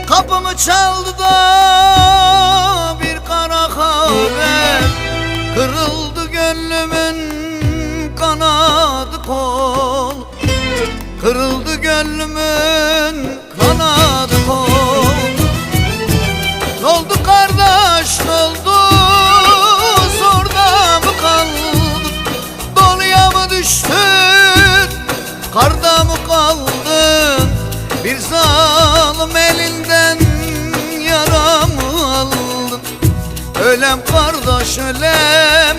Kapımı çaldı da bir kara haber, kırıldı gönlümün kanadı kol. Kırıldı gönlümün kanadı kol. N'oldu kardeş n'oldu, zorda mı kaldın? Doluya mı düştün, karda mı kaldın? Bir zalim elinden yaramı aldın. Ölem kardeş ölem,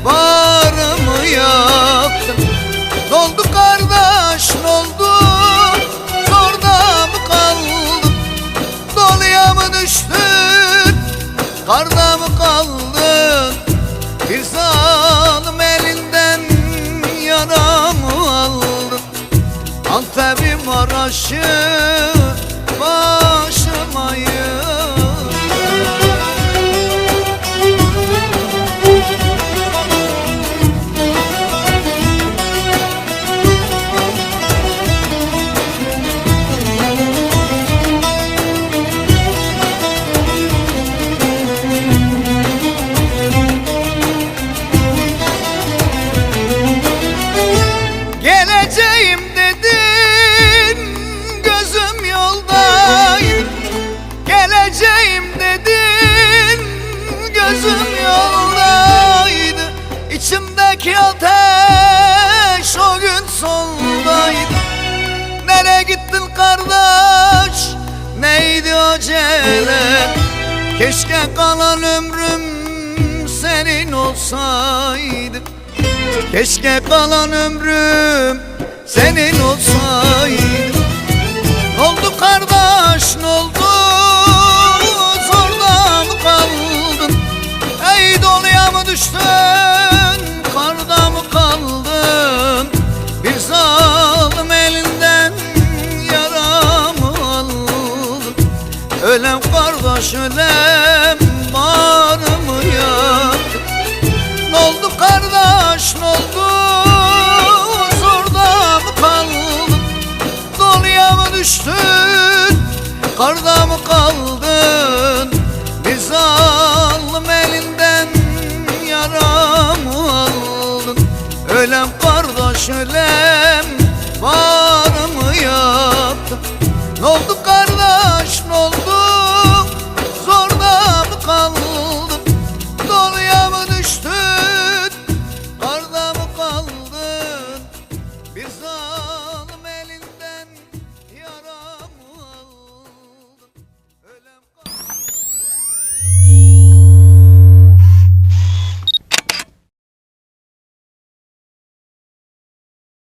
bağrımı yaktın. N'oldu kardeş n'oldu, zorda mı kaldın? Doluya mı düştün, karda mı kaldın? Bir zalim elinden yaramı aldın. Antep'im Maraş'ı başıma yığ. Geleceğim dedin, gözüm yoldaydı. Geleceğim dedin, gözüm yoldaydı. İçimdeki ateş o gün soldaydı. Nereye gittin kardeş, neydi acele? Keşke kalan ömrüm senin olsaydı. Keşke kalan ömrüm senin olsaydı. N'oldu kardeş n'oldu, zorda mı kaldın? Ey doluya mı düştün, karda mı kaldın? Bir zalim elinden yaramı aldın. Ölem kardeş ölem, bağrımı yaktın. N'oldu kardeş n'oldu, zorda mı kaldın? Doluya mı düştün, karda mı kaldın? Bir zalim elinden yaramı aldın. Ölem kardeş ölem,